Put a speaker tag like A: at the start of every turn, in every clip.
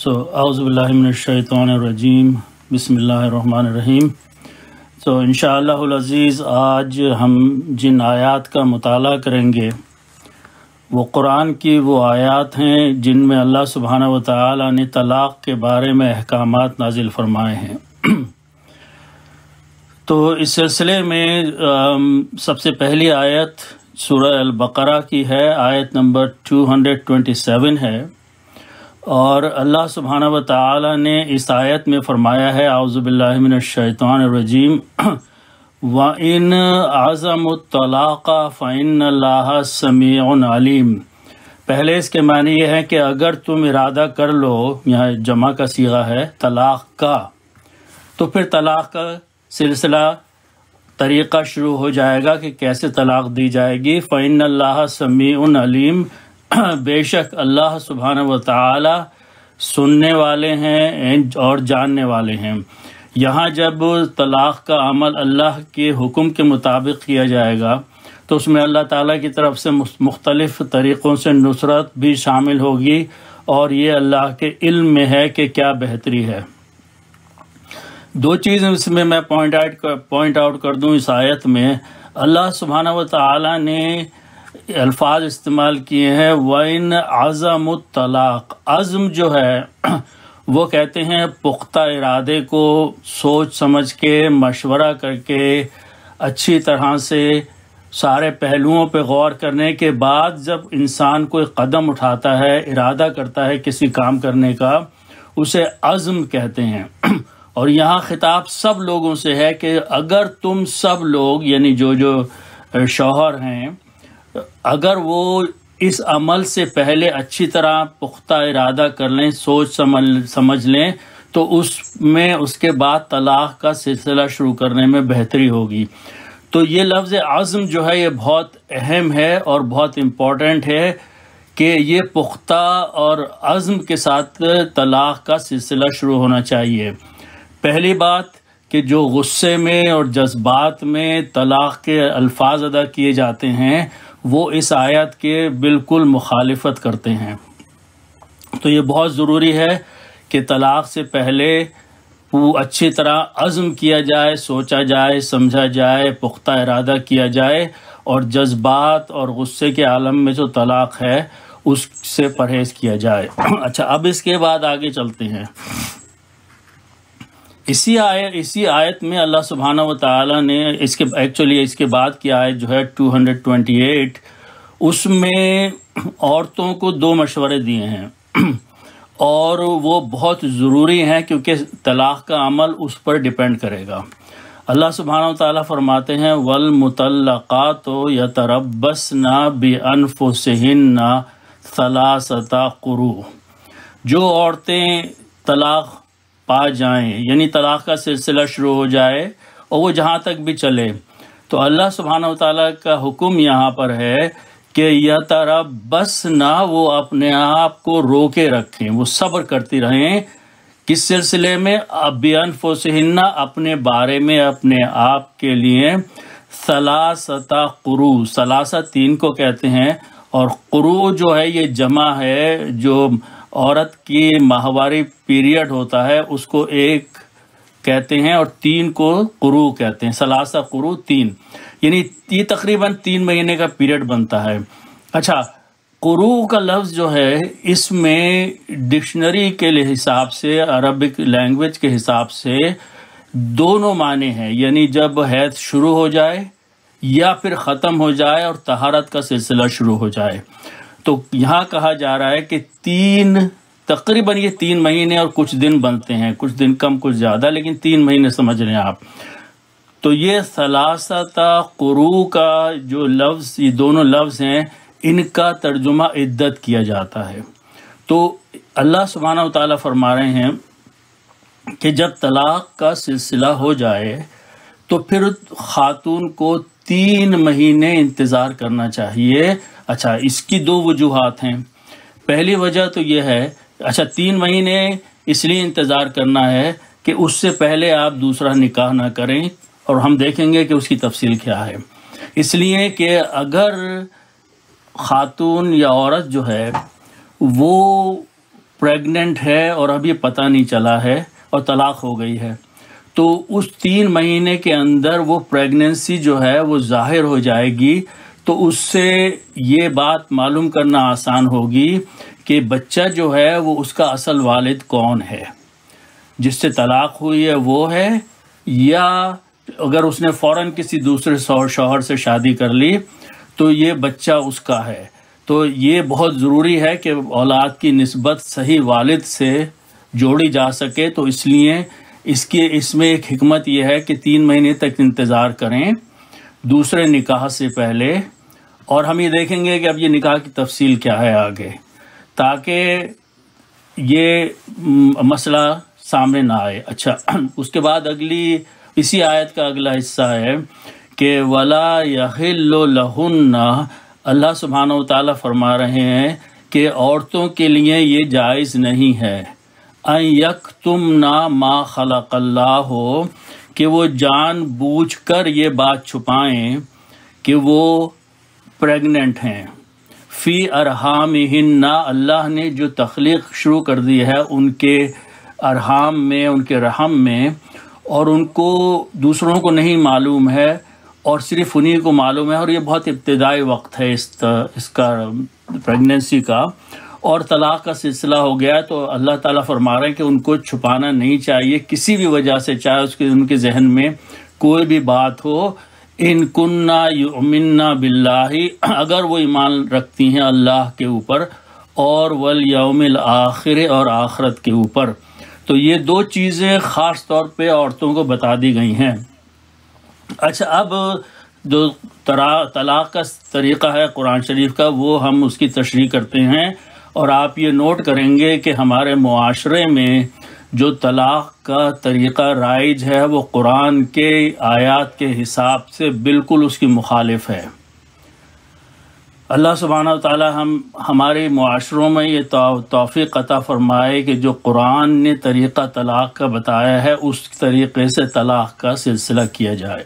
A: اعوذ باللہ من الشیطان الرجیم، بسم اللہ الرحمن الرحیم۔ انشاءاللہ العزیز آج ہم جن آیات کا مطالعہ کریں گے وہ قرآن کی وہ آیات ہیں جن میں اللہ سبحانہ و تعالی نے طلاق کے بارے میں احکامات نازل فرمائے ہیں۔ تو اس سلسلے میں سب سے پہلی آیت سورہ البقرہ کی ہے، آیت نمبر 227 ہے، اور اللہ سبحانہ و تعالی نے اس آیت میں فرمایا ہے اعوذ باللہ من الشیطان الرجیم وَإِنْ عَزَمُوا الطَّلَاقَ فَإِنَّ اللَّهَ سَمِيعٌ عَلِيمٌ۔ پہلے اس کے معنی یہ ہے کہ اگر تم ارادہ کر لو، یہاں جمع کا صیغہ ہے طلاق کا، تو پھر طلاق کا سلسلہ طریقہ شروع ہو جائے گا کہ کیسے طلاق دی جائے گی۔ فَإِنَّ اللَّهَ سَمِيعٌ عَلِيمٌ، بے شک اللہ سبحانہ و تعالی سننے والے ہیں اور جاننے والے ہیں۔ یہاں جب طلاق کا عمل اللہ کے حکم کے مطابق کیا جائے گا تو اس میں اللہ تعالیٰ کی طرف سے مختلف طریقوں سے نصرت بھی شامل ہوگی، اور یہ اللہ کے علم میں ہے کہ کیا بہتری ہے۔ دو چیزیں اس میں پوائنٹ آؤٹ کر دوں۔ اس آیت میں اللہ سبحانہ و تعالیٰ نے الفاظ استعمال کیے ہیں وَإِنْ عَزَمُوا الطَّلَاقَ۔ عزم جو ہے وہ کہتے ہیں پختہ ارادے کو سوچ سمجھ کے مشورہ کر کے اچھی طرح سے سارے پہلوؤں پہ غور کرنے کے بعد جب انسان کوئی قدم اٹھاتا ہے، ارادہ کرتا ہے کسی کام کرنے کا، اسے عزم کہتے ہیں۔ اور یہاں خطاب سب لوگوں سے ہے کہ اگر تم سب لوگ، یعنی جو شوہر ہیں، اگر وہ اس عمل سے پہلے اچھی طرح پختہ ارادہ کر لیں، سوچ سمجھ لیں، تو اس میں اس کے بعد طلاق کا سلسلہ شروع کرنے میں بہتری ہوگی۔ تو یہ لفظ عزم جو ہے یہ بہت اہم ہے اور بہت امپورٹنٹ ہے کہ یہ پختہ اور عزم کے ساتھ طلاق کا سلسلہ شروع ہونا چاہیے۔ پہلی بات کہ جو غصے میں اور جذبات میں طلاق کے الفاظ ادا کیے جاتے ہیں وہ اس آیت کے بالکل مخالفت کرتے ہیں۔ تو یہ بہت ضروری ہے کہ طلاق سے پہلے اچھی طرح عزم کیا جائے، سوچا جائے، سمجھا جائے، پختہ ارادہ کیا جائے، اور جذبات اور غصے کے عالم میں جو طلاق ہے اس سے پرہیز کیا جائے۔ اچھا، اب اس کے بعد آگے چلتے ہیں۔ اسی آیت میں اللہ سبحانہ و تعالیٰ نے اس کے بعد کی آیت جو ہے 228، اس میں عورتوں کو دو مشورے دیے ہیں، اور وہ بہت ضروری ہیں کیونکہ طلاق کا عمل اس پر ڈیپینڈ کرے گا۔ اللہ سبحانہ و تعالیٰ فرماتے ہیں وَالْمُطَلَّقَاتُ يَتَرَبَّصْنَ بِأَنفُسِهِنَّ ثَلَاثَةَ قُرُوءٍ۔ جو عورتیں طلاق پا جائیں، یعنی طلاق کا سلسلہ شروع ہو جائے اور وہ جہاں تک بھی چلے، تو اللہ سبحانہ و تعالیٰ کا حکم یہاں پر ہے کہ یتربصن، وہ اپنے آپ کو روکے رکھیں، وہ صبر کرتی رہیں۔ کس سلسلے میں؟ بِأَنفُسِهِنَّ، اپنے بارے میں، اپنے آپ کے لیے۔ ثلاثة قروء، ثلاثہ تین کو کہتے ہیں، اور قروء جو ہے یہ جمع ہے، جو عورت کی ماہواری پیریڈ ہوتا ہے اس کو ایک کہتے ہیں، اور تین کو قروء کہتے ہیں۔ ثلاثہ قروء، تین، یعنی یہ تقریباً 3 مہینے کا پیریڈ بنتا ہے۔ اچھا، قروء کا لفظ جو ہے اس میں ڈکشنری کے حساب سے، عربک لینگویج کے حساب سے دونوں معنی ہیں، یعنی جب حیض شروع ہو جائے یا پھر ختم ہو جائے اور طہارت کا سلسلہ شروع ہو جائے۔ تو یہاں کہا جا رہا ہے کہ تقریباً یہ 3 مہینے اور کچھ دن بنتے ہیں، کچھ دن کم کچھ زیادہ، لیکن 3 مہینے سمجھ لیں آپ۔ تو یہ ثلاثہ قروء کا جو لفظ، یہ دونوں لفظ ہیں، ان کا ترجمہ عدت کیا جاتا ہے۔ تو اللہ سبحانہ و تعالیٰ فرما رہے ہیں کہ جب طلاق کا سلسلہ ہو جائے تو پھر خاتون کو 3 مہینے انتظار کرنا چاہیے۔ اچھا، اس کی 2 وجوہات ہیں۔ پہلی وجہ تو یہ ہے، 3 مہینے اس لیے انتظار کرنا ہے کہ اس سے پہلے آپ دوسرا نکاح نہ کریں، اور ہم دیکھیں گے کہ اس کی تفصیل کیا ہے۔ اس لیے کہ اگر خاتون یا عورت جو ہے وہ پریگننٹ ہے اور ابھی پتہ نہیں چلا ہے اور طلاق ہو گئی ہے، تو اس 3 مہینے کے اندر وہ پریگننسی جو ہے وہ ظاہر ہو جائے گی، تو اس سے یہ بات معلوم کرنا آسان ہوگی کہ بچہ جو ہے وہ اس کا اصل والد کون ہے، جس سے طلاق ہوئی ہے وہ ہے، یا اگر اس نے فوراً کسی دوسرے شوہر سے شادی کر لی تو یہ بچہ اس کا ہے۔ تو یہ بہت ضروری ہے کہ اولاد کی نسبت صحیح والد سے جوڑی جا سکے، تو اس لیے اس میں ایک حکمت یہ ہے کہ 3 مہینے تک انتظار کریں دوسرے نکاح سے پہلے، اور ہم یہ دیکھیں گے کہ اب یہ نکاح کی تفصیل کیا ہے آگے، تاکہ یہ مسئلہ سامنے نہ آئے۔ اچھا، اس کے بعد اسی آیت کا اگلا حصہ ہے کہ وَلَا يَحِلُّ لَهُنَّ، اللہ سبحانہ وتعالیٰ فرما رہے ہیں کہ عورتوں کے لیے یہ جائز نہیں ہے أَن يَكْتُمْنَ مَا خَلَقَ اللَّهُ، کہ وہ جان بوجھ کر یہ بات چھپائیں کہ وہ پریگننٹ ہیں، فی ارحامہن، اللہ نے جو تخلیق شروع کر دی ہے ان کے ارحام میں، ان کے رحم میں، اور ان کو دوسروں کو نہیں معلوم ہے اور صرف انہی کو معلوم ہے، اور یہ بہت ابتدائی وقت ہے اس کا پریگننسی کا، اور طلاق کا سلسلہ ہو گیا، تو اللہ تعالیٰ فرما رہے ہیں کہ ان کو چھپانا نہیں چاہیے کسی بھی وجہ سے، چاہے ان کے ذہن میں کوئی بھی بات ہو۔ ان کننا یؤمننا باللہ، اگر وہ ایمان رکھتی ہیں اللہ کے اوپر اور والیوم الآخر، اور آخرت کے اوپر، تو یہ 2 چیزیں خاص طور پہ عورتوں کو بتا دی گئی ہیں۔ اچھا، اب جو طلاق کا طریقہ ہے قرآن شریف کا، وہ ہم اس کی تشریح کرتے ہیں، اور آپ یہ نوٹ کریں گے کہ ہمارے معاشرے میں جو طلاق کا طریقہ رائج ہے وہ قرآن کے آیات کے حساب سے بالکل اس کی مخالف ہے۔ اللہ سبحانہ وتعالی ہمارے معاشروں میں یہ توفیق عطا فرمائے کہ جو قرآن نے طریقہ طلاق کا بتایا ہے اس طریقے سے طلاق کا سلسلہ کیا جائے۔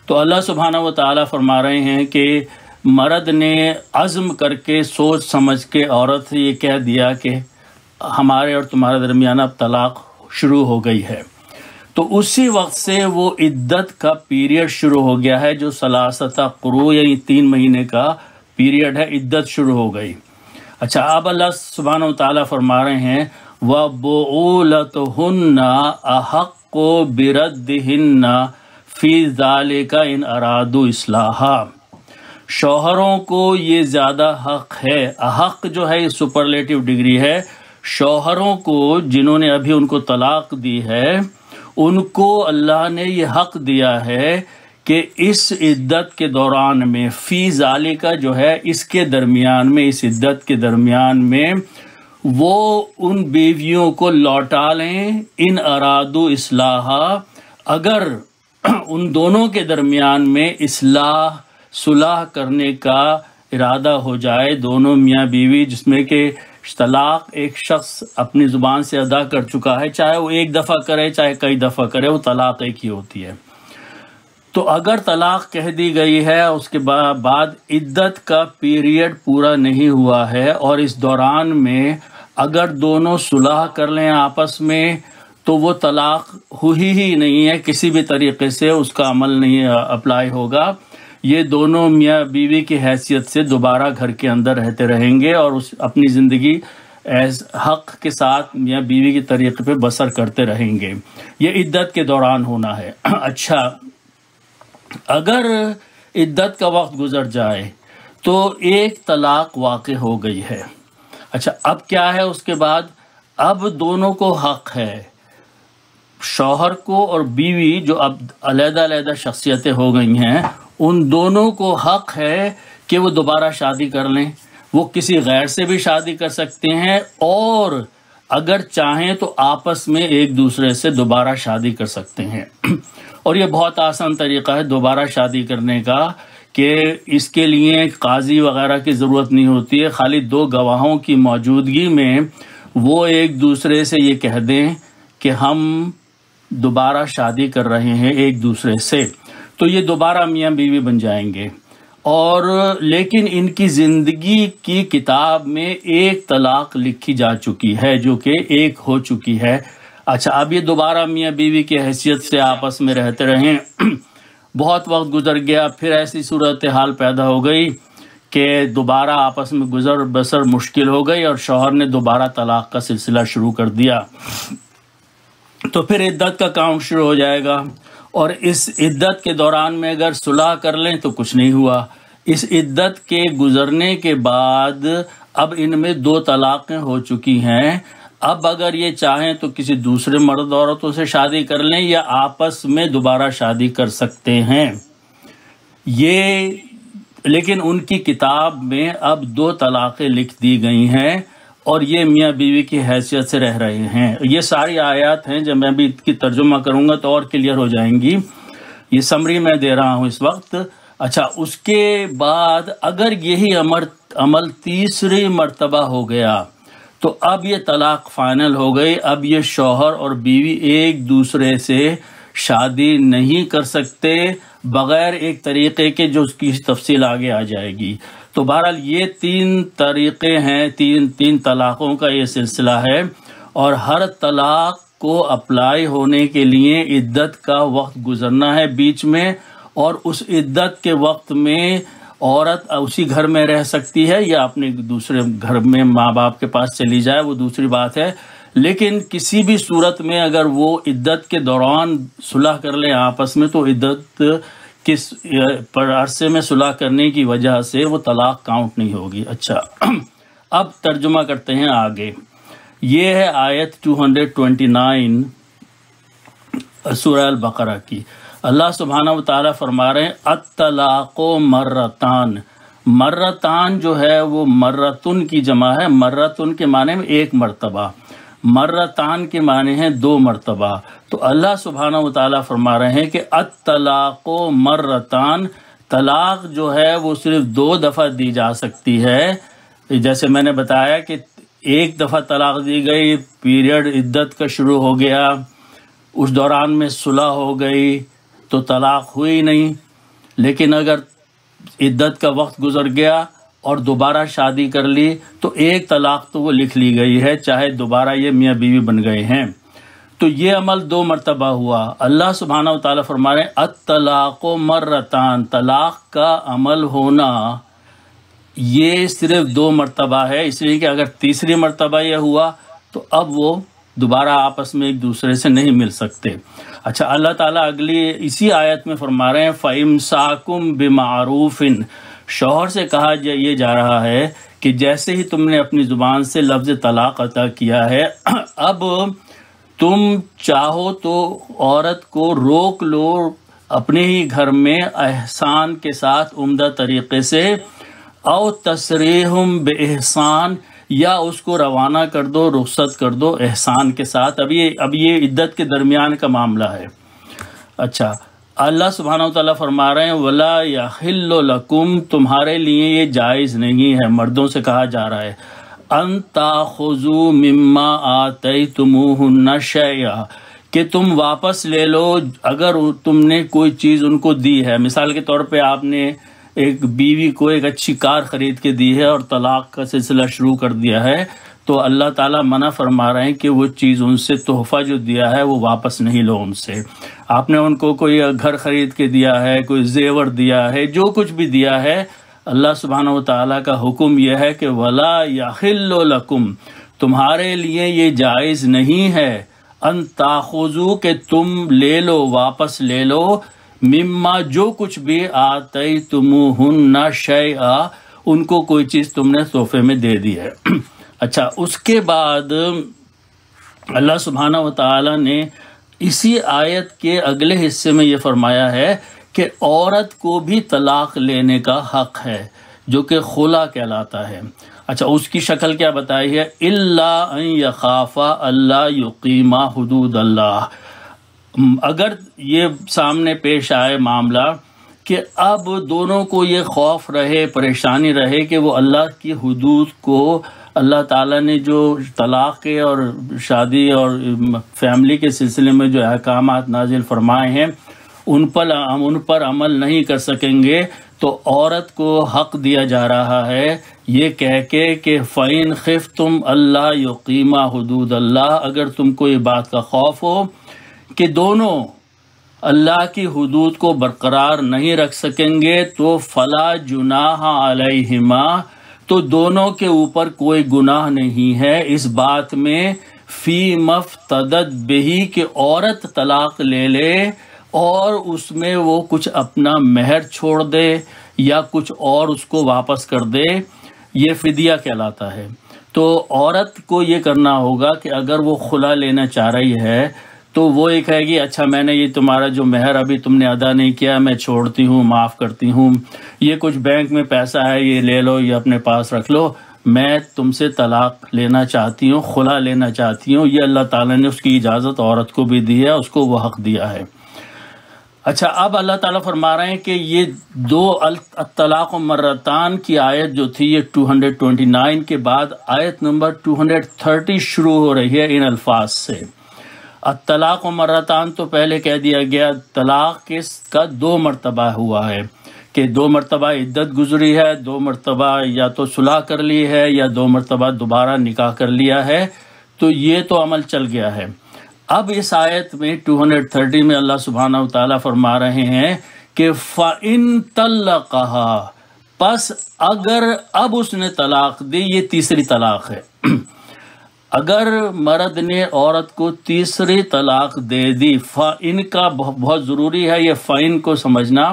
A: تو اللہ سبحانہ وتعالی فرما رہے ہیں کہ مرد نے عزم کر کے سوچ سمجھ کے عورت سے یہ کہہ دیا کہ ہمارے اور تمہارے درمیان اب طلاق شروع ہو گئی ہے، تو اسی وقت سے وہ عدت کا پیریڈ شروع ہو گیا ہے، جو ثلاثۃ قروء یعنی 3 مہینے کا پیریڈ ہے، عدت شروع ہو گئی۔ اچھا، اب اللہ سبحانہ وتعالیٰ فرما رہے ہیں وَبُعُولَتُهُنَّ أَحَقُّ بِرَدِّهِنَّ فِي ذَلِكَ إِنْ أَرَادُوا إِصْلَاحًا، شوہروں کو یہ زیادہ حق ہے، احق جو ہے یہ سپرلیٹو ڈگری ہے، شوہروں کو جنہوں نے ابھی ان کو طلاق دی ہے ان کو اللہ نے یہ حق دیا ہے کہ اس عدت کے دوران میں، فی ذالک جو ہے اس کے درمیان میں، اس عدت کے درمیان میں وہ ان بیویوں کو لوٹا لیں، ان ارادو اصلاحا، اگر ان دونوں کے درمیان میں صلح کرنے کا ارادہ ہو جائے، دونوں میاں بیوی جس میں کہ طلاق ایک شخص اپنی زبان سے ادا کر چکا ہے، چاہے وہ 1 دفعہ کرے چاہے کئی دفعہ کرے، وہ طلاق ایک ہی ہوتی ہے۔ تو اگر طلاق کہہ دی گئی ہے، اس کے بعد عدت کا پیریڈ پورا نہیں ہوا ہے، اور اس دوران میں اگر دونوں صلح کر لیں آپس میں تو وہ طلاق ہوئی ہی نہیں ہے، کسی بھی طریقے سے اس کا عمل نہیں اپلائی ہوگا، یہ دونوں میاں بیوی کی حیثیت سے دوبارہ گھر کے اندر رہتے رہیں گے اور اپنی زندگی ایز حق کے ساتھ میاں بیوی کے طریقے پہ بسر کرتے رہیں گے، یہ عدت کے دوران ہونا ہے۔ اچھا، اگر عدت کا وقت گزر جائے تو ایک طلاق واقع ہو گئی ہے، اچھا اب کیا ہے اس کے بعد؟ اب دونوں کو حق ہے، شوہر کو اور بیوی جو اب علیحدہ علیحدہ شخصیتیں ہو گئی ہیں، ان دونوں کو حق ہے کہ وہ دوبارہ شادی کر لیں، وہ کسی غیر سے بھی شادی کر سکتے ہیں، اور اگر چاہیں تو آپس میں ایک دوسرے سے دوبارہ شادی کر سکتے ہیں۔ اور یہ بہت آسان طریقہ ہے دوبارہ شادی کرنے کا، کہ اس کے لیے قاضی وغیرہ کی ضرورت نہیں ہوتی ہے، خالی 2 گواہوں کی موجودگی میں وہ ایک دوسرے سے یہ کہہ دیں کہ ہم دوبارہ شادی کر رہے ہیں ایک دوسرے سے، تو یہ دوبارہ میاں بیوی بن جائیں گے۔ اور لیکن ان کی زندگی کی کتاب میں ایک طلاق لکھی جا چکی ہے جو کہ ایک ہو چکی ہے۔ اچھا، اب یہ دوبارہ میاں بیوی کی حیثیت سے آپس میں رہتے رہیں، بہت وقت گزر گیا، پھر ایسی صورتحال پیدا ہو گئی کہ دوبارہ آپس میں گزر بسر مشکل ہو گئی اور شوہر نے دوبارہ طلاق کا سلسلہ شروع کر دیا، تو پھر عدت کا کام شروع ہو جائے گا، اور اس عدت کے دوران میں اگر صلح کر لیں تو کچھ نہیں ہوا۔ اس عدت کے گزرنے کے بعد اب ان میں 2 طلاقیں ہو چکی ہیں، اب اگر یہ چاہیں تو کسی دوسرے مرد عورتوں سے شادی کر لیں یا آپس میں دوبارہ شادی کر سکتے ہیں۔ یہ لیکن ان کی کتاب میں اب 2 طلاقیں لکھ دی گئی ہیں اور یہ میاں بیوی کی حیثیت سے رہ رہے ہیں۔ یہ ساری آیات ہیں، جب میں بھی اس کی ترجمہ کروں گا تو اور کلیئر ہو جائیں گی، یہ سمری میں دے رہا ہوں اس وقت۔ اچھا، اس کے بعد اگر یہی عمل تیسری مرتبہ ہو گیا تو اب یہ طلاق فائنل ہو گئی، اب یہ شوہر اور بیوی ایک دوسرے سے شادی نہیں کر سکتے بغیر ایک طریقے کے جو اس کی تفصیل آگے آ جائے گی۔ تو بہرحال یہ 3 طریقے ہیں، تین طلاقوں کا یہ سلسلہ ہے، اور ہر طلاق کو اپلائی ہونے کے لیے عدت کا وقت گزرنا ہے بیچ میں، اور اس عدت کے وقت میں عورت اسی گھر میں رہ سکتی ہے یا اپنے دوسرے گھر میں ماں باپ کے پاس چلی جائے، وہ دوسری بات ہے، لیکن کسی بھی صورت میں اگر وہ عدت کے دوران صلح کر لیں آپس میں تو عدت کس عرصے میں صلح کرنے کی وجہ سے وہ طلاق کاؤنٹ نہیں ہوگی۔ اچھا، اب ترجمہ کرتے ہیں آگے۔ یہ ہے آیت 229 سورہ البقرہ کی۔ اللہ سبحانہ و تعالیٰ فرما رہے ہیں الطلاق مرتان۔ مرتان جو ہے وہ مرتن کی جمع ہے، مرتن کے معنی میں 1 مرتبہ، مرتان کے معنی ہیں 2 مرتبہ۔ تو اللہ سبحانہ و تعالیٰ فرما رہے ہیں کہ الطلاق مرتان، طلاق جو ہے وہ صرف 2 دفعہ دی جا سکتی ہے۔ جیسے میں نے بتایا کہ 1 دفعہ طلاق دی گئی، پیریڈ عدت کا شروع ہو گیا، اس دوران میں صلح ہو گئی تو طلاق ہوئی نہیں، لیکن اگر عدت کا وقت گزر گیا اور دوبارہ شادی کر لی تو 1 طلاق تو وہ لکھ لی گئی ہے، چاہے دوبارہ یہ میاں بیوی بن گئے ہیں۔ تو یہ عمل 2 مرتبہ ہوا۔ اللہ سبحانہ و تعالیٰ فرما رہے ہیں الطلاق مرتان، طلاق کا عمل ہونا یہ صرف 2 مرتبہ ہے، اس لیے کہ اگر تیسری مرتبہ یہ ہوا تو اب وہ دوبارہ آپس میں ایک دوسرے سے نہیں مل سکتے۔ اچھا، اللہ تعالیٰ اگلی اسی آیت میں فرما رہے ہیں فَإِمْسَاكُمْ بِمَعْرُوفٍ، شوہر سے کہا یہ جا رہا ہے کہ جیسے ہی تم نے اپنی زبان سے لفظ طلاق عطا کیا ہے، اب تم چاہو تو عورت کو روک لو اپنے ہی گھر میں احسان کے ساتھ، عمدہ طریقے سے، او تسریحم بإحسان، یا اس کو روانہ کر دو، رخصت کر دو احسان کے ساتھ۔ اب یہ عدت کے درمیان کا معاملہ ہے۔ اچھا، اللہ سبحانہ وتعالیٰ فرما رہے ہیں وَلَا يَحِلُّ لَكُمْ، تمہارے لیے یہ جائز نہیں ہے، مردوں سے کہا جا رہا ہے، أَن تَأْخُذُوا مِمَّا آتَيْتُمُوهُنَّ شَيْئًا، کہ تم واپس لے لو اگر تم نے کوئی چیز ان کو دی ہے۔ مثال کے طور پہ آپ نے ایک بیوی کو ایک اچھی کار خرید کے دی ہے اور طلاق کا سلسلہ شروع کر دیا ہے، تو اللہ تعالیٰ منع فرما رہے ہیں کہ وہ چیز ان سے تحفہ جو دیا ہے وہ واپس نہیں لو ان سے۔ آپ نے ان کو کوئی گھر خرید کے دیا ہے، کوئی زیور دیا ہے، جو کچھ بھی دیا ہے، اللہ سبحانہ و تعالیٰ کا حکم یہ ہے کہ وَلَا يَحِلُّ لَكُمْ، تمہارے لیے یہ جائز نہیں ہے، ان تاخذوا، کہ تم لے لو، واپس لے لو، مما، جو کچھ بھی آتیتموہن شیئا، ان کو کوئی چیز تم نے تحفے میں دے دی ہے۔ اچھا، اس کے بعد اللہ سبحانہ و تعالیٰ نے اسی آیت کے اگلے حصے میں یہ فرمایا ہے کہ عورت کو بھی طلاق لینے کا حق ہے، جو کہ خلا کہلاتا ہے۔ اچھا، اس کی شکل کیا بتائی ہے؟ الا ان یخافا اللہ یقیما حدود اللہ، اگر یہ سامنے پیش آئے معاملہ کہ اب دونوں کو یہ خوف رہے، پریشانی رہے کہ وہ اللہ کی حدود کو، اللہ تعالیٰ نے جو طلاق کے اور شادی اور فیملی کے سلسلے میں جو احکامات نازل فرمائے ہیں ان پر عمل نہیں کر سکیں گے، تو عورت کو حق دیا جا رہا ہے یہ کہہ کے کہ فَإِنْ خِفْتُمْ أَلَّا يُقِيمَا حُدُودَ اللَّهِ، اگر تم کو یہ بات کا خوف ہو کہ دونوں اللہ کی حدود کو برقرار نہیں رکھ سکیں گے تو فَلَا جُنَاحَ عَلَيْهِمَا، تو دونوں کے اوپر کوئی گناہ نہیں ہے اس بات میں فی مفتدت بہی کہ عورت طلاق لے لے اور اس میں وہ کچھ اپنا مہر چھوڑ دے یا کچھ اور اس کو واپس کر دے، یہ فدیہ کہلاتا ہے۔ تو عورت کو یہ کرنا ہوگا کہ اگر وہ خلا لینا چاہ رہی ہے تو وہ یہ کہے گی اچھا میں نے یہ تمہارا جو مہر ابھی تم نے ادا نہیں کیا میں چھوڑتی ہوں، معاف کرتی ہوں، یہ کچھ بینک میں پیسہ ہے یہ لے لو، یہ اپنے پاس رکھ لو، میں تم سے طلاق لینا چاہتی ہوں، خلا لینا چاہتی ہوں۔ یہ اللہ تعالیٰ نے اس کی اجازت عورت کو بھی دی ہے، اس کو وہ حق دیا ہے۔ اچھا، اب اللہ تعالیٰ فرما رہے ہیں کہ یہ دو الطلاق مرتان کی آیت جو تھی یہ 229 کے بعد آیت نمبر 230 شروع ہو رہی ہے ان الفاظ سے۔ الطلاق مرتان تو پہلے کہہ دیا گیا طلاق کا 2 مرتبہ ہوا ہے کہ 2 مرتبہ عدت گزری ہے، 2 مرتبہ یا تو صلح کر لی ہے یا 2 مرتبہ دوبارہ نکاح کر لیا ہے، تو یہ تو عمل چل گیا ہے۔ اب اس آیت میں 230 میں اللہ سبحانہ و تعالیٰ فرما رہے ہیں کہ فَإِن طَلَّقَهَا، پس اگر اب اس نے طلاق دی، یہ تیسری طلاق ہے۔ اگر مرد نے عورت کو تیسری طلاق دے دی، فَإِن کا بہت ضروری ہے یہ فَإِن کو سمجھنا،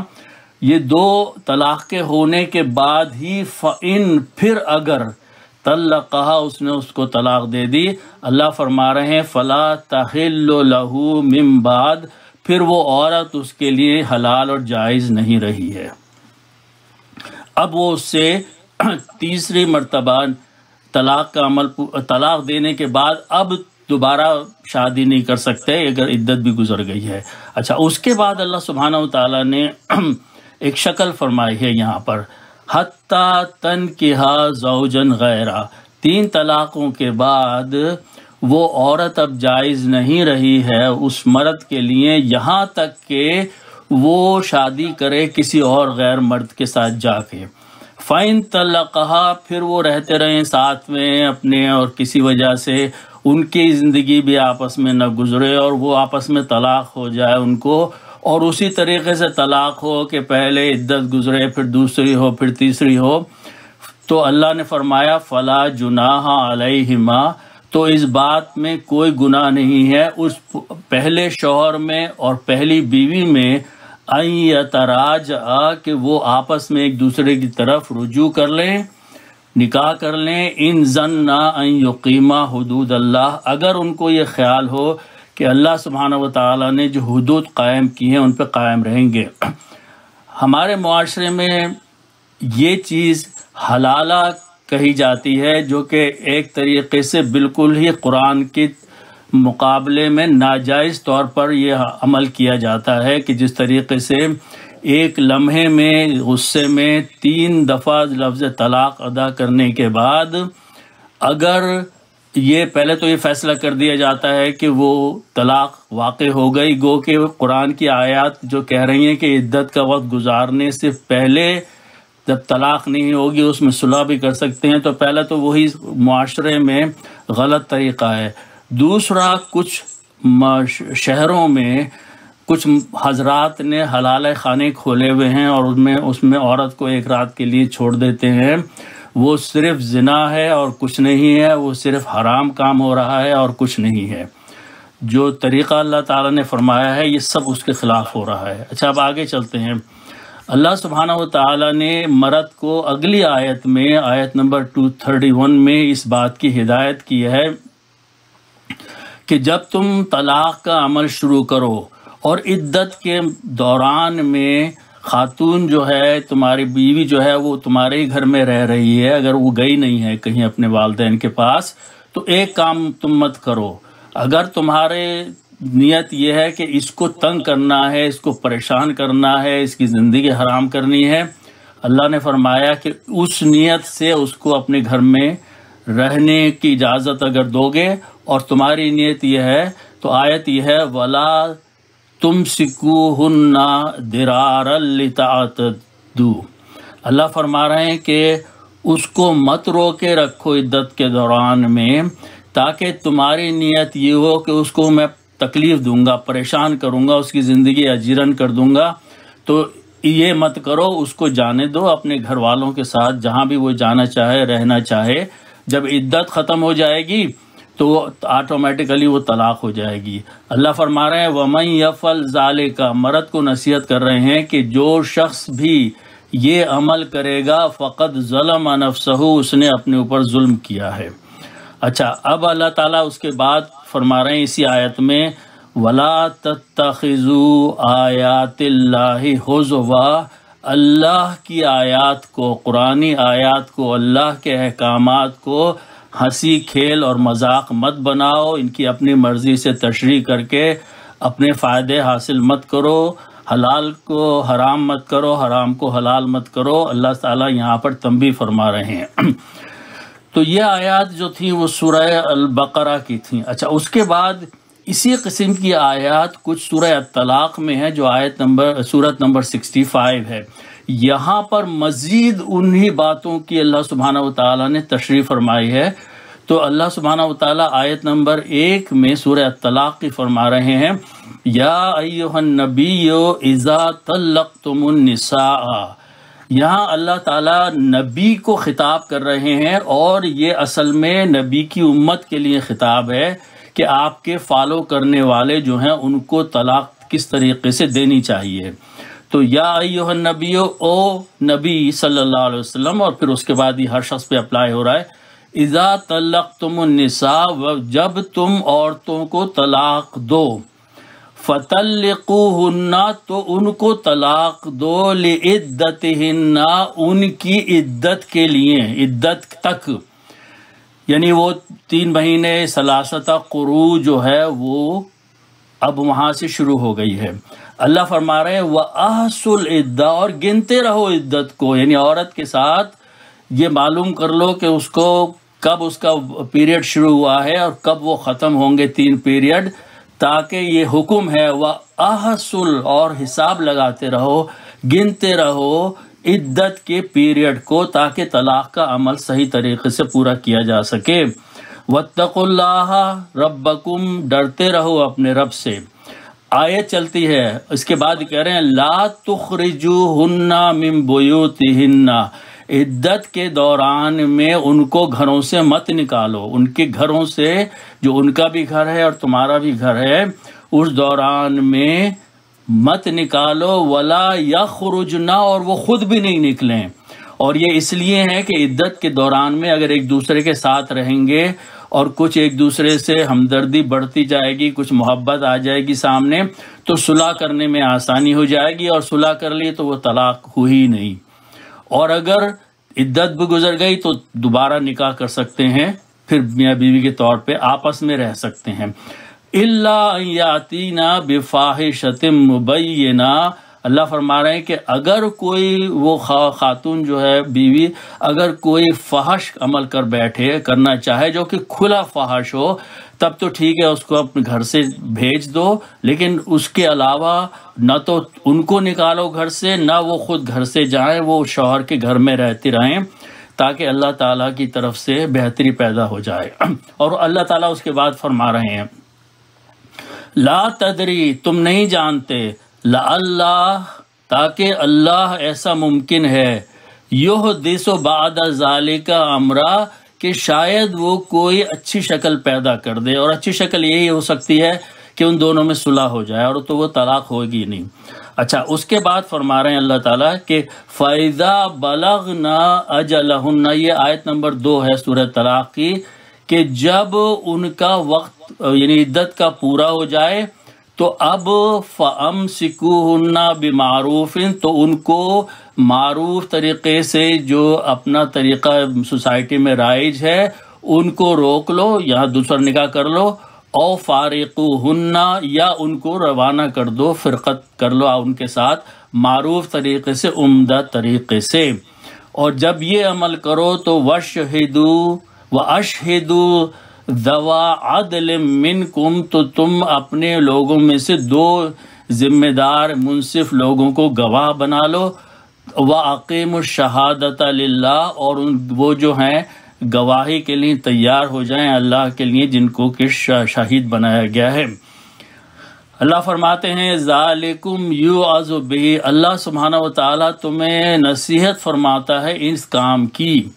A: یہ 2 طلاق کے ہونے کے بعد ہی فَإِن پھر اگر طلقہا اس نے اس کو طلاق دے دی، اللہ فرما رہے ہیں فَلَا تَحِلُّ لَهُ مِن بَعْد، پھر وہ عورت اس کے لیے حلال اور جائز نہیں رہی ہے۔ اب وہ اس سے تیسری مرتبہ طلاق کا عمل طلاق دینے کے بعد اب دوبارہ شادی نہیں کر سکتے اگر عدت بھی گزر گئی ہے۔ اچھا، اس کے بعد اللہ سبحانہ و تعالیٰ نے ایک شکل فرمائی ہے یہاں پر، حتیٰ تنکحا زوجن غیرہ، 3 طلاقوں کے بعد وہ عورت اب جائز نہیں رہی ہے اس مرد کے لیے یہاں تک کہ وہ شادی کرے کسی اور غیر مرد کے ساتھ جا کے۔ فَإِن طَلَّقَهَا، پھر وہ رہتے رہیں ساتھ میں اپنے اور کسی وجہ سے ان کی زندگی بھی آپس میں نہ گزرے اور وہ آپس میں طلاق ہو جائے ان کو، اور اسی طریقے سے طلاق ہو کہ پہلے عدت گزرے پھر دوسری ہو پھر تیسری ہو، تو اللہ نے فرمایا فَلَا جُنَاحَ عَلَيْهِمَا، تو اس بات میں کوئی گناہ نہیں ہے اس پہلے شوہر میں اور پہلی بیوی میں ان یتراجعا، کہ وہ آپس میں ایک دوسرے کی طرف رجوع کر لیں، نکاح کر لیں، ان ظنا ان یقیما حدود اللہ، اگر ان کو یہ خیال ہو کہ اللہ سبحانہ و تعالیٰ نے جو حدود قائم کی ہیں ان پہ قائم رہیں گے۔ ہمارے معاشرے میں یہ چیز حلالہ کہی جاتی ہے جو کہ ایک طریقے سے بالکل ہی قرآن کے مقابلے میں ناجائز طور پر یہ عمل کیا جاتا ہے کہ جس طریقے سے ایک لمحے میں غصے میں 3 دفعہ لفظ طلاق ادا کرنے کے بعد اگر یہ پہلے تو یہ فیصلہ کر دیا جاتا ہے کہ وہ طلاق واقع ہو گئی، گو کہ قرآن کی آیات جو کہہ رہی ہیں کہ عدت کا وقت گزارنے سے پہلے جب طلاق نہیں ہوگی اس میں صلح بھی کر سکتے ہیں، تو پہلے تو وہی معاشرے میں غلط طریقہ ہے۔ دوسرا، کچھ شہروں میں کچھ حضرات نے حلال خانے کھولے ہوئے ہیں اور اس میں عورت کو ایک رات کے لیے چھوڑ دیتے ہیں، وہ صرف زنا ہے اور کچھ نہیں ہے، وہ صرف حرام کام ہو رہا ہے اور کچھ نہیں ہے۔ جو طریقہ اللہ تعالیٰ نے فرمایا ہے یہ سب اس کے خلاف ہو رہا ہے۔ اچھا، اب آگے چلتے ہیں۔ اللہ سبحانہ و تعالیٰ نے مرد کو اگلی آیت میں آیت نمبر 231 میں اس بات کی ہدایت کی ہے کہ جب تم طلاق کا عمل شروع کرو اور عدت کے دوران میں خاتون جو ہے تمہاری بیوی جو ہے وہ تمہارے ہی گھر میں رہ رہی ہے، اگر وہ گئی نہیں ہے کہیں اپنے والدین کے پاس، تو ایک کام تم مت کرو۔ اگر تمہارے نیت یہ ہے کہ اس کو تنگ کرنا ہے، اس کو پریشان کرنا ہے، اس کی زندگی حرام کرنی ہے، اللہ نے فرمایا کہ اس نیت سے اس کو اپنے گھر میں رہنے کی اجازت اگر دو گے اور تمہاری نیت یہ ہے تو آیت یہ ہے وَلَا تُمْسِكُوهُنَّ ضِرَارًا لِتَعْتَدُوا، اللہ فرما رہے ہیں کہ اس کو مت روکے رکھو عدت کے دوران میں، تاکہ تمہاری نیت یہ ہو کہ اس کو میں تکلیف دوں گا، پریشان کروں گا، اس کی زندگی اجیرن کر دوں گا، تو یہ مت کرو، اس کو جانے دو اپنے گھر والوں کے ساتھ جہاں بھی وہ جانا چاہے، رہنا چاہے۔ جب عدت ختم ہو جائے گی تو آٹومیٹیکلی وہ طلاق ہو جائے گی۔ اللہ فرما رہے ہیں وَمَن يَفْعَلْ ذَلِكَ، مرد کو نصیحت کر رہے ہیں کہ جو شخص بھی یہ عمل کرے گا فقد ظلم نفسہ، اس نے اپنے اوپر ظلم کیا ہے۔ اچھا، اب اللہ تعالیٰ اس کے بعد فرما رہے ہیں اسی آیت میں وَلَا تَتَّخِذُوا آیات اللہ ہزوا، اللہ کی آیات کو، قرآنی آیات کو، اللہ کے احکامات کو ہنسی کھیل اور مذاق مت بناؤ، ان کی اپنی مرضی سے تشریح کر کے اپنے فائدے حاصل مت کرو، حلال کو حرام مت کرو، حرام کو حلال مت کرو۔ اللہ تعالیٰ یہاں پر تنبیہ فرما رہے ہیں۔ تو یہ آیات جو تھیں وہ سورہ البقرہ کی تھیں۔ اچھا، اس کے بعد اسی قسم کی آیات کچھ سورہ الطلاق میں ہے، جو سورت نمبر 65 ہے۔ یہاں پر مزید انہی باتوں کی اللہ سبحانہ وتعالیٰ نے تشریح فرمائی ہے۔ تو اللہ سبحانہ وتعالیٰ آیت نمبر 1 میں سورہ الطلاق کی فرما رہے ہیں یا ایھا النبی اذا طلقتم النساء۔ یہاں اللہ تعالیٰ نبی کو خطاب کر رہے ہیں، اور یہ اصل میں نبی کی امت کے لیے خطاب ہے کہ آپ کے فالو کرنے والے جو ہیں ان کو طلاق کس طریقے سے دینی چاہیے۔ تو یا ایھا النبی، او نبی صلی اللہ علیہ وسلم، اور پھر اس کے بعد یہ ہر شخص پہ اپلائی ہو رہا ہے، اذا طلقتم النساء، جب تم عورتوں کو طلاق دو، فطلقوہن، تو ان کو طلاق دو، لعدتہن، ان کی عدت کے لیے، عدت تک، یعنی وہ 3 مہینے ثلاثۃ قروء جو ہے وہ اب وہاں سے شروع ہو گئی ہے۔ اللہ فرما رہے ہیں وَأَحْصُوا الْعِدَّةَ، اور گنتے رہو عدت کو، یعنی عورت کے ساتھ یہ معلوم کر لو کہ اس کو کب اس کا پیریڈ شروع ہوا ہے اور کب وہ ختم ہوں گے 3 پیریڈ، تاکہ یہ حکم ہے وَأَحْصُوا، اور حساب لگاتے رہو، گنتے رہو عدت کے پیریڈ کو، تاکہ طلاق کا عمل صحیح طریقے سے پورا کیا جا سکے۔ وَاتَّقُوا اللَّهَ رَبَّكُمْ، ڈرتے رہو اپنے رب سے۔ آیت چلتی ہے، اس کے بعد کہہ رہے ہیں لا تخرجوہن من بیوتہن، عدت کے دوران میں ان کو گھروں سے مت نکالو، ان کے گھروں سے، جو ان کا بھی گھر ہے اور تمہارا بھی گھر ہے، اس دوران میں مت نکالو، ولا یخرجن، اور وہ خود بھی نہیں نکلیں۔ اور یہ اس لیے ہے کہ عدت کے دوران میں اگر ایک دوسرے کے ساتھ رہیں گے اور کچھ ایک دوسرے سے ہمدردی بڑھتی جائے گی، کچھ محبت آ جائے گی سامنے، تو صلح کرنے میں آسانی ہو جائے گی، اور صلح کر لی تو وہ طلاق ہوئی نہیں۔ اور اگر عدت بھی گزر گئی تو دوبارہ نکاح کر سکتے ہیں، پھر میاں بیوی کے طور پہ آپس میں رہ سکتے ہیں۔ الا ان یاتینا بفاحشۃ مبینہ، اللہ فرما رہے ہیں کہ اگر کوئی وہ خاتون جو ہے بیوی، اگر کوئی فحش عمل کر بیٹھے، کرنا چاہے جو کہ کھلا فحش ہو، تب تو ٹھیک ہے، اس کو اپنے گھر سے بھیج دو، لیکن اس کے علاوہ نہ تو ان کو نکالو گھر سے، نہ وہ خود گھر سے جائیں، وہ شوہر کے گھر میں رہتی رہیں، تاکہ اللہ تعالیٰ کی طرف سے بہتری پیدا ہو جائے۔ اور اللہ تعالیٰ اس کے بعد فرما رہے ہیں لا تدری، تم نہیں جانتے، اللہ، تاکہ اللہ ایسا ممکن ہے، یحدث بعد ذالک امرا، کہ شاید وہ کوئی اچھی شکل پیدا کر دے، اور اچھی شکل یہی ہو سکتی ہے کہ ان دونوں میں صلح ہو جائے، اور تو وہ طلاق ہوگی نہیں۔ اچھا، اس کے بعد فرما رہے ہیں اللہ تعالیٰ کہ فَإِذَا بَلَغْنَا أَجَلَهُنَّ، یہ آیت نمبر 2 ہے سورہ طلاق کی، کہ جب ان کا وقت یعنی عدت کا پورا ہو جائے تو اب فَأَمْسِكُوهُنَّ بِمَعْرُوفٍ، تو ان کو معروف طریقے سے، جو اپنا طریقہ سوسائٹی میں رائج ہے، ان کو روک لو، یہاں دوسرا نکاح کر لو، او فارقوهن، یا ان کو روانہ کر دو، فرقت کر لو ان کے ساتھ معروف طریقے سے، عمدہ طریقے سے۔ اور جب یہ عمل کرو تو وَشْهِدُوا وَأَشْهِدُوا ذَوَا عَدْلٍ مِّنْكُمْ، تو تم اپنے لوگوں میں سے 2 ذمہ دار منصف لوگوں کو گواہ بنا لو، وَأَقِیمُوا الشَّهَادَةَ لِلَّهِ، اور وہ جو ہیں گواہی کے لیے تیار ہو جائیں اللہ کے لیے جن کو کہ شہید بنایا گیا ہے۔ اللہ فرماتے ہیں ذالکم یوعظ بہ، اللہ سبحانہ و تعالیٰ تمہیں نصیحت فرماتا ہے اس کام کی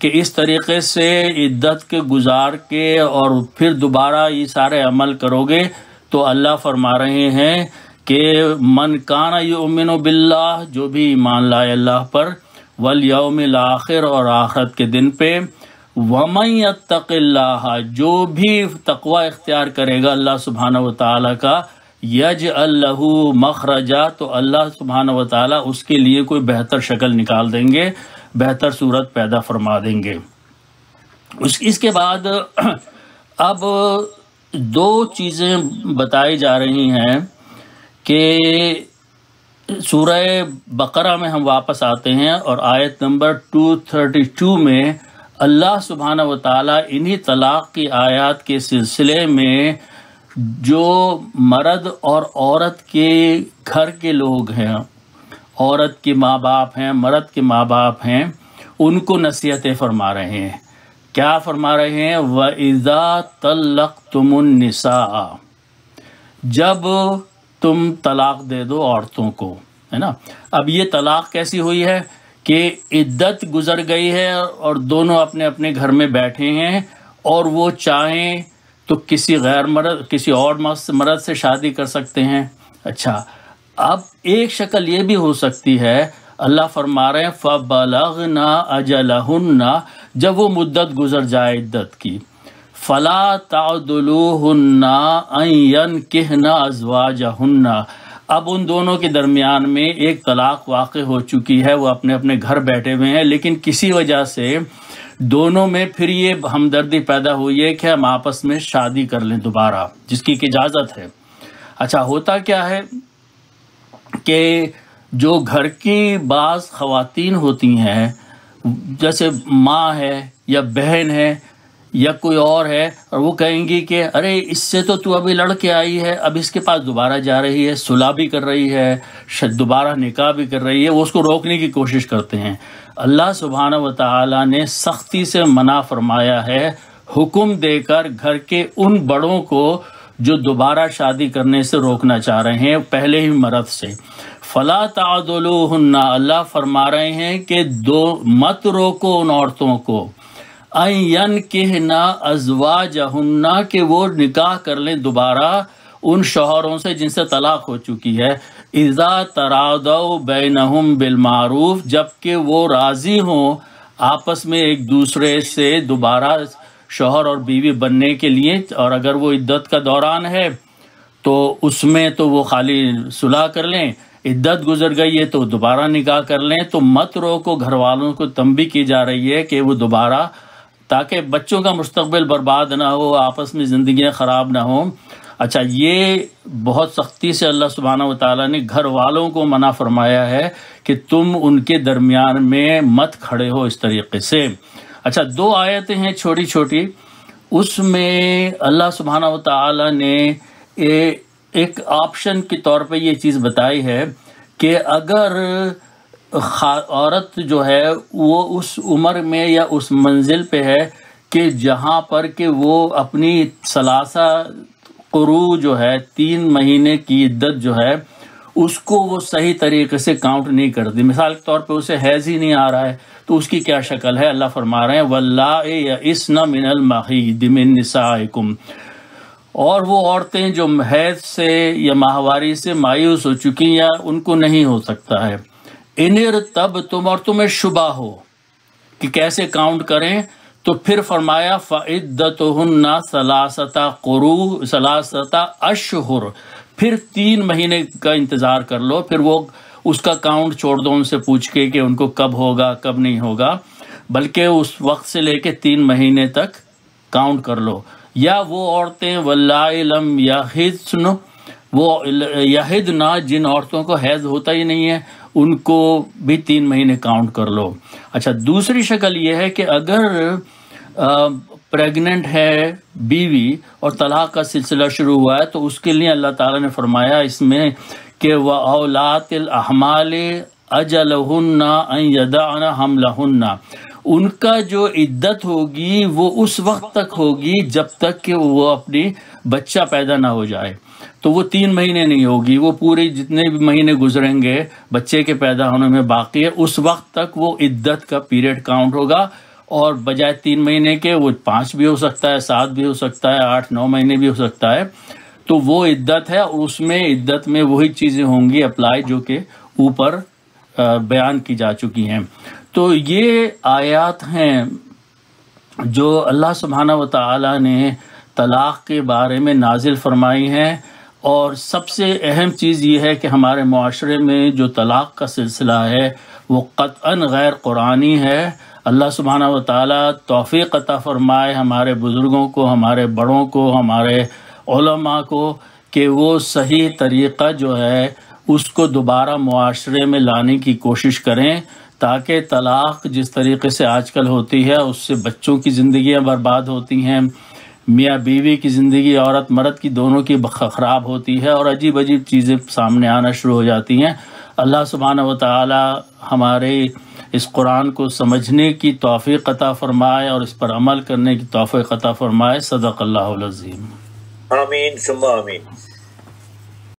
A: کہ اس طریقے سے عدت کے گزار کے اور پھر دوبارہ یہ سارے عمل کرو گے تو اللہ فرما رہے ہیں کہ من کان یؤمن باللہ، جو بھی ایمان لائے اللہ پر، والیوم الآخر، اور آخرت کے دن پہ، ومن یتق اللہ، جو بھی تقوی اختیار کرے گا اللہ سبحانہ و تعالیٰ کا، یجعل لہ مخرجا، تو اللہ سبحانہ و تعالیٰ اس کے لیے کوئی بہتر شکل نکال دیں گے، بہتر صورت پیدا فرما دیں گے۔ اس کے بعد اب دو چیزیں بتائی جا رہی ہیں کہ سورہ بقرہ میں ہم واپس آتے ہیں اور آیت نمبر 232 میں اللہ سبحانہ و تعالیٰ انہی طلاق کی آیات کے سلسلے میں جو مرد اور عورت کے گھر کے لوگ ہیں، عورت کے ماں باپ ہیں، مرد کے ماں باپ ہیں، ان کو نصیحتیں فرما رہے ہیں۔ کیا فرما رہے ہیں؟ وَإِذَا طَلَّقْتُمُ النِّسَاءَ، جب تم طلاق دے دو عورتوں کو، ہے نا۔ اب یہ طلاق کیسی ہوئی ہے کہ عدت گزر گئی ہے اور دونوں اپنے اپنے گھر میں بیٹھے ہیں اور وہ چاہیں تو کسی غیر مرد، کسی اور مرد سے شادی کر سکتے ہیں۔ اچھا، اب ایک شکل یہ بھی ہو سکتی ہے، اللہ فرما رہے ہیں فَبَلَغْنَا أَجَلَهُنَّ، جب وہ مدت گزر جائے عدت کی، فَلَا تَعْضُلُوهُنَّ أَن يَنكِحْنَ أَزْوَاجَهُنَّ، اب ان دونوں کے درمیان میں ایک طلاق واقع ہو چکی ہے، وہ اپنے اپنے گھر بیٹھے ہوئے ہیں، لیکن کسی وجہ سے دونوں میں پھر یہ ہمدردی پیدا ہوئی ہے کہ ہم آپس میں شادی کر لیں دوبارہ، جس کی اجازت ہے۔ اچھا، ہوتا کیا ہے کہ جو گھر کی بعض خواتین ہوتی ہیں، جیسے ماں ہے یا بہن ہے یا کوئی اور ہے، اور وہ کہیں گی کہ ارے اس سے تو ابھی لڑ کے آئی ہے، اب اس کے پاس دوبارہ جا رہی ہے، صلح بھی کر رہی ہے، دوبارہ نکاح بھی کر رہی ہے، وہ اس کو روکنے کی کوشش کرتے ہیں۔ اللہ سبحانہ و تعالیٰ نے سختی سے منع فرمایا ہے، حکم دے کر گھر کے ان بڑوں کو جو دوبارہ شادی کرنے سے روکنا چاہ رہے ہیں پہلے ہی مرد سے۔ فلا تعضلوہن، اللہ فرما رہے ہیں کہ مت روکو ان عورتوں کو، ان ینکحن ازواجہن، کہ وہ نکاح کر لیں دوبارہ ان شوہروں سے جن سے طلاق ہو چکی ہے، اذا تراضوا بینہم بالمعروف، جبکہ وہ راضی ہوں آپس میں ایک دوسرے سے دوبارہ شوہر اور بیوی بننے کے لیے، اور اگر وہ عدت کا دوران ہے تو اس میں تو وہ خالی صلح کر لیں، عدت گزر گئی ہے تو دوبارہ نکاح کر لیں۔ تو مت روکو، گھر والوں کو تنبیہ کی جا رہی ہے کہ وہ دوبارہ، تاکہ بچوں کا مستقبل برباد نہ ہو، آپس میں زندگیاں خراب نہ ہوں۔ اچھا، یہ بہت سختی سے اللہ سبحانہ و تعالیٰ نے گھر والوں کو منع فرمایا ہے کہ تم ان کے درمیان میں مت کھڑے ہو اس طریقے سے۔ اچھا، دو آیتیں ہیں چھوٹی چھوٹی، اس میں اللہ سبحانہ و تعالیٰ نے ایک آپشن کے طور پہ یہ چیز بتائی ہے کہ اگر عورت جو ہے وہ اس عمر میں یا اس منزل پہ ہے کہ جہاں پر کہ وہ اپنی ثلاثہ قروء جو ہے 3 مہینے کی عدت جو ہے اس کو وہ صحیح طریقے سے کاؤنٹ نہیں کرتی، مثال کے طور پہ اسے حیض ہی نہیں آ رہا ہے، تو اس کی کیا شکل ہے؟ اللہ فرما رہے ہیں وَاللَّائِي يَئِسْنَ مِنَ الْمَحِيضِ مِن نِّسَائِكُمْ، اور وہ عورتیں جو حیض سے یا ماہواری سے مایوس ہو چکی یا ان کو نہیں ہو سکتا ہے، اِنِ ارْتَبْتُمْ، اور تمہیں شبہ ہو کہ کیسے کاؤنٹ کریں، تو پھر فرمایا فَعِدَّتُهُنَّ ثَلَاثَةَ أَشْهُرٍ، پھر 3 مہینے کا انتظار کر لو، پھر وہ اس کا کاؤنٹ چھوڑ دو ان سے پوچھ کے کہ ان کو کب ہوگا کب نہیں ہوگا، بلکہ اس وقت سے لے کے 3 مہینے تک کاؤنٹ کر لو۔ یا وہ عورتیں واللائے لم یحضن، وہ یحضن جن عورتوں کو حیض ہوتا ہی نہیں ہے ان کو بھی 3 مہینے کاؤنٹ کر لو۔ اچھا، دوسری شکل یہ ہے کہ اگر پریگننٹ ہے بیوی اور طلاق کا سلسلہ شروع ہوا ہے تو اس کے لیے اللہ تعالیٰ نے فرمایا اس میں کہ وَأَوْلَاتِ الْأَحْمَالِ اجلہن ان یدعن حملہن، ان کا جو عدت ہوگی وہ اس وقت تک ہوگی جب تک کہ وہ اپنی بچہ پیدا نہ ہو جائے. تو وہ 3 مہینے نہیں ہوگی، وہ پورے جتنے بھی مہینے گزریں گے بچے کے پیدا ہونے میں باقی ہے اس وقت تک وہ عدت کا پیریڈ کاؤنٹ ہوگا. اور بجائے 3 مہینے کے وہ 5 بھی ہو سکتا ہے، 7 بھی ہو سکتا ہے، 8-9 مہینے بھی ہو سکتا ہے. تو وہ عدت ہے، اور اس میں عدت میں وہی چیزیں ہوں گی اپلائی جو کہ اوپر بیان کی جا چکی ہیں. تو یہ آیات ہیں جو اللہ سبحانہ و تعالی نے طلاق کے بارے میں نازل فرمائی ہیں. اور سب سے اہم چیز یہ ہے کہ ہمارے معاشرے میں جو طلاق کا سلسلہ ہے وہ قطعاً غیر قرآنی ہے. اللہ سبحانہ و تعالی توفیق عطا فرمائے ہمارے بزرگوں کو، ہمارے بڑوں کو، ہمارے علماء کو کہ وہ صحیح طریقہ جو ہے اس کو دوبارہ معاشرے میں لانے کی کوشش کریں، تاکہ طلاق جس طریقے سے آج کل ہوتی ہے اس سے بچوں کی زندگیاں برباد ہوتی ہیں، میاں بیوی کی زندگی، عورت مرد کی دونوں کی خراب ہوتی ہے، اور عجیب عجیب چیزیں سامنے آنا شروع ہو جاتی ہیں. اللہ سبحانہ و تعالی ہمارے اس قرآن کو سمجھنے کی توفیق عطا فرمائے اور اس پر عمل کرنے کی توفیق عطا فرمائے. صدق اللہ العظیم.
B: آمین ثم آمین.